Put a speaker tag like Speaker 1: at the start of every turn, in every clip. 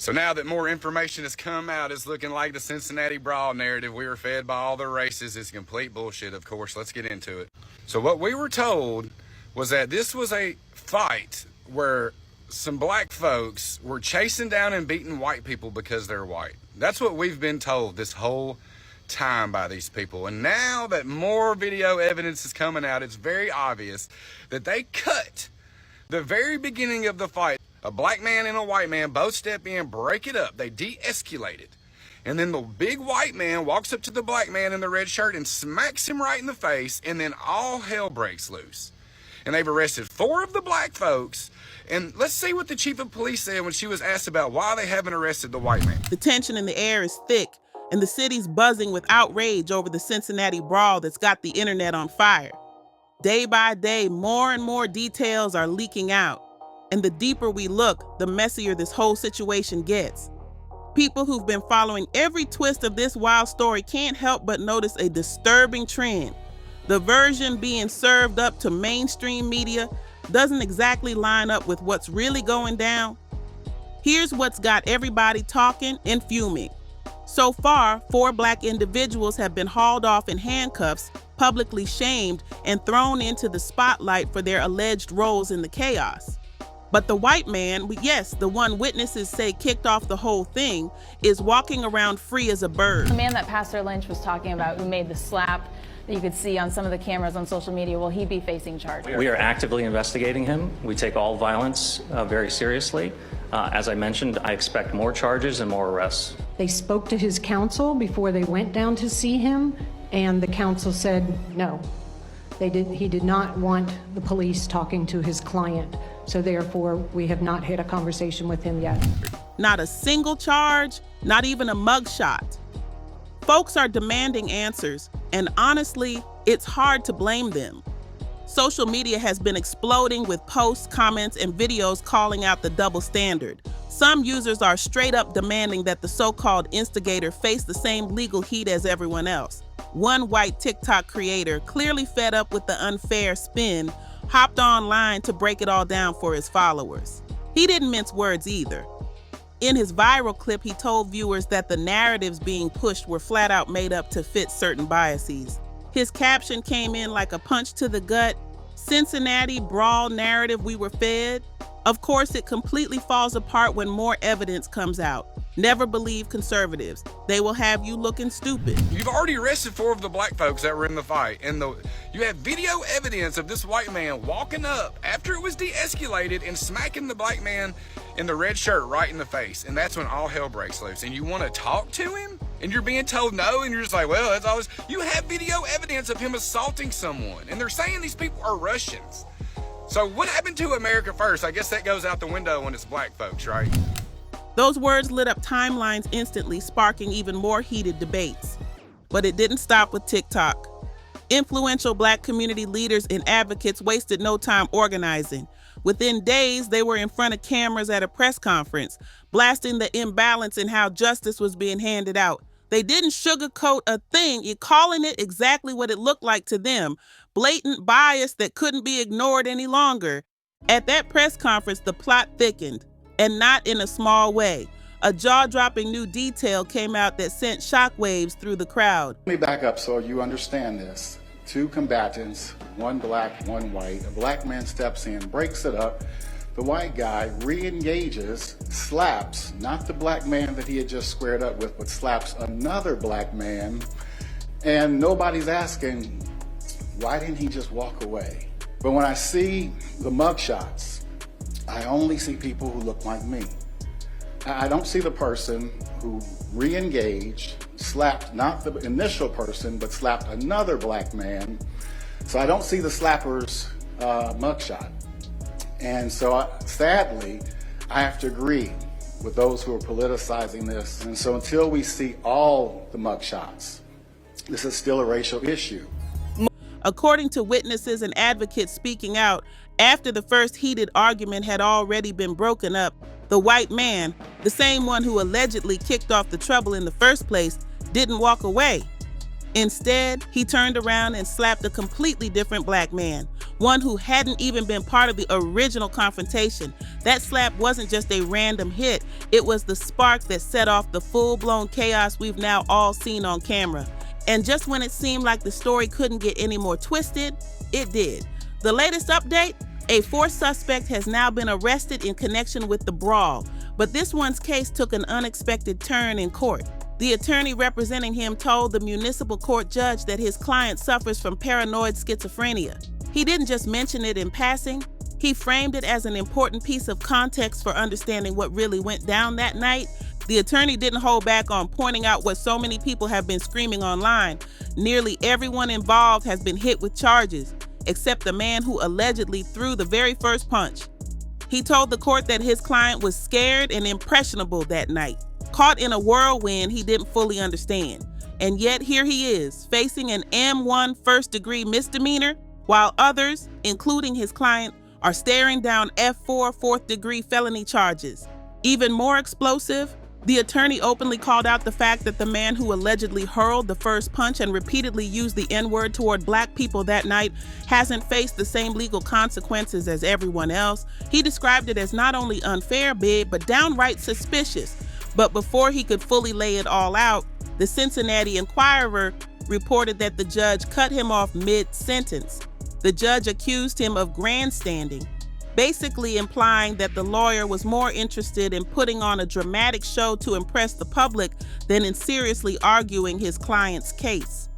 Speaker 1: So now that more information has come out, it's looking like the Cincinnati Brawl narrative we were fed by all the races is complete bullshit, of course. Let's get into it. So what we were told was that this was a fight where some black folks were chasing down and beating white people because they're white. That's what we've been told this whole time by these people. And now that more video evidence is coming out, it's very obvious that they cut the very beginning of the fight. A black man and a white man both step in, break it up. They de-escalate it. And then the big white man walks up to the black man in the red shirt and smacks him right in the face, and then all hell breaks loose. And they've arrested 4 of the black folks. And let's see what the chief of police said when she was asked about why they haven't arrested the white man.
Speaker 2: The tension in the air is thick, and the city's buzzing with outrage over the Cincinnati Brawl that's got the internet on fire. Day by day, more and more details are leaking out. And the deeper we look, the messier this whole situation gets. People who've been following every twist of this wild story can't help but notice a disturbing trend. The version being served up to mainstream media doesn't exactly line up with what's really going down. Here's what's got everybody talking and fuming. So far, 4 black individuals have been hauled off in handcuffs, publicly shamed, and thrown into the spotlight for their alleged roles in the chaos. But the white man, yes, the one witnesses say kicked off the whole thing, is walking around free as a bird.
Speaker 3: The man that Pastor Lynch was talking about who made the slap that you could see on some of the cameras on social media, will he be facing charges?
Speaker 4: We are actively investigating him. We take all violence very seriously. As I mentioned, I expect more charges and more arrests.
Speaker 5: They spoke to his counsel before they went down to see him, and the counsel said no. He did not want the police talking to his client. So therefore, we have not had a conversation with him yet.
Speaker 2: Not a single charge, not even a mugshot. Folks are demanding answers, and honestly, it's hard to blame them. Social media has been exploding with posts, comments, and videos calling out the double standard. Some users are straight up demanding that the so-called instigator face the same legal heat as everyone else. One white TikTok creator, clearly fed up with the unfair spin, hopped online to break it all down for his followers. He didn't mince words either. In his viral clip, he told viewers that the narratives being pushed were flat out made up to fit certain biases. His caption came in like a punch to the gut. Cincinnati Brawl narrative we were fed. Of course, it completely falls apart when more evidence comes out. Never believe conservatives. They will have you looking stupid.
Speaker 1: You've already arrested 4 of the black folks that were in the fight, and you have video evidence of this white man walking up after it was de-escalated and smacking the black man in the red shirt right in the face, and that's when all hell breaks loose. And you want to talk to him, and you're being told no, and you're just like, well, that's all this. You have video evidence of him assaulting someone, and they're saying these people are Russians. So what happened to America first? I guess that goes out the window when it's black folks, right?
Speaker 2: Those words lit up timelines instantly, sparking even more heated debates. But it didn't stop with TikTok. Influential black community leaders and advocates wasted no time organizing. Within days, they were in front of cameras at a press conference, blasting the imbalance in how justice was being handed out. They didn't sugarcoat a thing, calling it exactly what it looked like to them. Blatant bias that couldn't be ignored any longer. At that press conference, the plot thickened. And not in a small way. A jaw-dropping new detail came out that sent shockwaves through the crowd.
Speaker 6: Let me back up so you understand this. 2 combatants, 1 black, 1 white. A black man steps in, breaks it up. The white guy re-engages, slaps, not the black man that he had just squared up with, but slaps another black man. And nobody's asking, why didn't he just walk away? But when I see the mugshots, I only see people who look like me. I don't see the person who re-engaged, slapped not the initial person, but slapped another black man. So I don't see the slapper's mugshot. And so sadly, I have to agree with those who are politicizing this. And so until we see all the mugshots, this is still a racial issue.
Speaker 2: According to witnesses and advocates speaking out, after the first heated argument had already been broken up, the white man, the same one who allegedly kicked off the trouble in the first place, didn't walk away. Instead, he turned around and slapped a completely different black man, one who hadn't even been part of the original confrontation. That slap wasn't just a random hit, it was the spark that set off the full-blown chaos we've now all seen on camera. And just when it seemed like the story couldn't get any more twisted, it did. The latest update? A fourth suspect has now been arrested in connection with the brawl, but this one's case took an unexpected turn in court. The attorney representing him told the municipal court judge that his client suffers from paranoid schizophrenia. He didn't just mention it in passing, he framed it as an important piece of context for understanding what really went down that night. The attorney didn't hold back on pointing out what so many people have been screaming online. Nearly everyone involved has been hit with charges, except the man who allegedly threw the very first punch. He told the court that his client was scared and impressionable that night, caught in a whirlwind he didn't fully understand. And yet here he is, facing an M1 first-degree misdemeanor, while others, including his client, are staring down F4 fourth-degree felony charges. Even more explosive, the attorney openly called out the fact that the man who allegedly hurled the first punch and repeatedly used the N-word toward black people that night hasn't faced the same legal consequences as everyone else. He described it as not only unfair, big, but downright suspicious. But before he could fully lay it all out, the Cincinnati Enquirer reported that the judge cut him off mid-sentence. The judge accused him of grandstanding, basically implying that the lawyer was more interested in putting on a dramatic show to impress the public than in seriously arguing his client's case.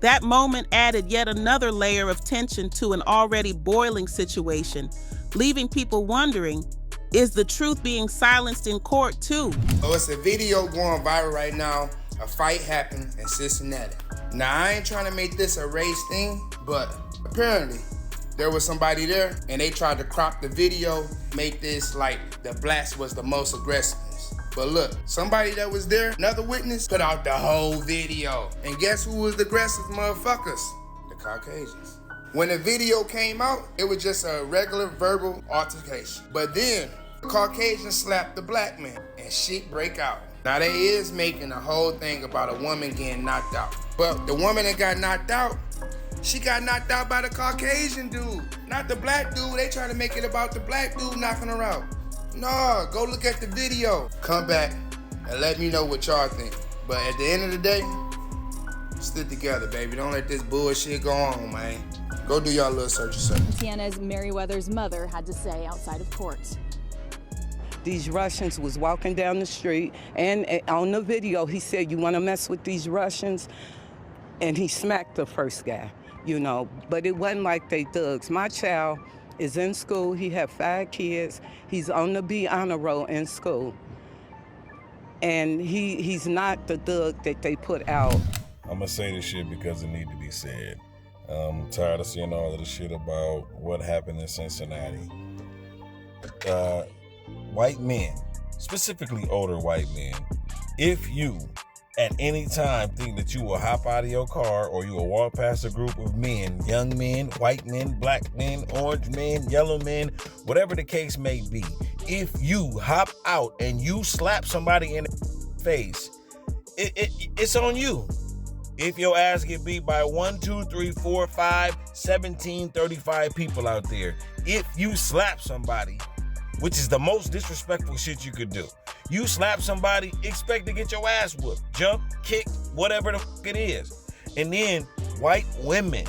Speaker 2: That moment added yet another layer of tension to an already boiling situation, leaving people wondering, is the truth being silenced in court too?
Speaker 7: Oh, it's a video going viral right now. A fight happened in Cincinnati. Now, I ain't trying to make this a race thing, but apparently there was somebody there and they tried to crop the video, make this like the blacks was the most aggressive. But look, somebody that was there, another witness, put out the whole video. And guess who was the aggressive motherfuckers? The Caucasians. When the video came out, it was just a regular verbal altercation. But then, the Caucasian slapped the black man and shit break out. Now they is making a whole thing about a woman getting knocked out. But the woman that got knocked out, she got knocked out by the Caucasian dude, not the black dude. They trying to make it about the black dude knocking her out. No, go look at the video. Come back and let me know what y'all think. But at the end of the day, stick together, baby. Don't let this bullshit go on, man. Go do y'all little search yourself.
Speaker 8: Tiana's Merriweather's mother had to say outside of court.
Speaker 9: These Russians was walking down the street, and on the video, he said, "You want to mess with these Russians?" And he smacked the first guy, you know. But it wasn't like they thugs. My child is in school. He had 5 kids. He's on the B honor roll in school. And he's not the thug that they put out.
Speaker 10: I'm gonna say this shit because it need to be said. I'm tired of seeing all of the shit about what happened in Cincinnati. White men, specifically older white men, if you at any time think that you will hop out of your car or you will walk past a group of men, young men, white men, black men, orange men, yellow men, whatever the case may be, if you hop out and you slap somebody in the face, it's on you. If your ass get beat by 1, 2, 3, 4, 5, 17, 35 people out there, if you slap somebody, which is the most disrespectful shit you could do. You slap somebody, expect to get your ass whooped, jump, kick, whatever the fuck it is. And then white women,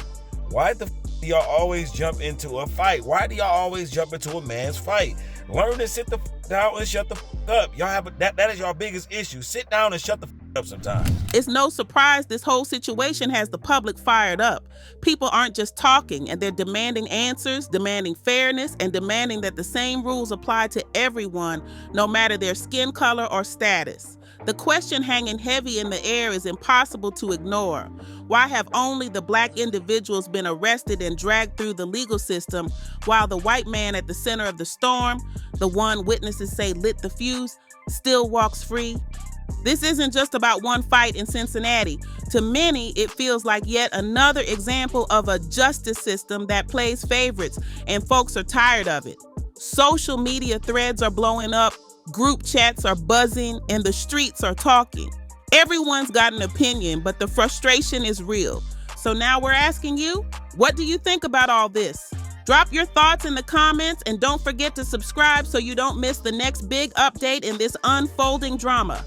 Speaker 10: why the fuck do y'all always jump into a fight? Why do y'all always jump into a man's fight? Learn to sit the fuck down and shut the fuck up. Y'all have that is your biggest issue. Sit down and shut the fuck up sometimes.
Speaker 2: It's no surprise this whole situation has the public fired up. People aren't just talking, and they're demanding answers, demanding fairness, and demanding that the same rules apply to everyone, no matter their skin color or status. The question hanging heavy in the air is impossible to ignore. Why have only the black individuals been arrested and dragged through the legal system, while the white man at the center of the storm, the one witnesses say lit the fuse, still walks free? This isn't just about one fight in Cincinnati. To many, it feels like yet another example of a justice system that plays favorites, and folks are tired of it. Social media threads are blowing up, group chats are buzzing, and the streets are talking. Everyone's got an opinion, but the frustration is real. So now we're asking you, what do you think about all this? Drop your thoughts in the comments and don't forget to subscribe so you don't miss the next big update in this unfolding drama.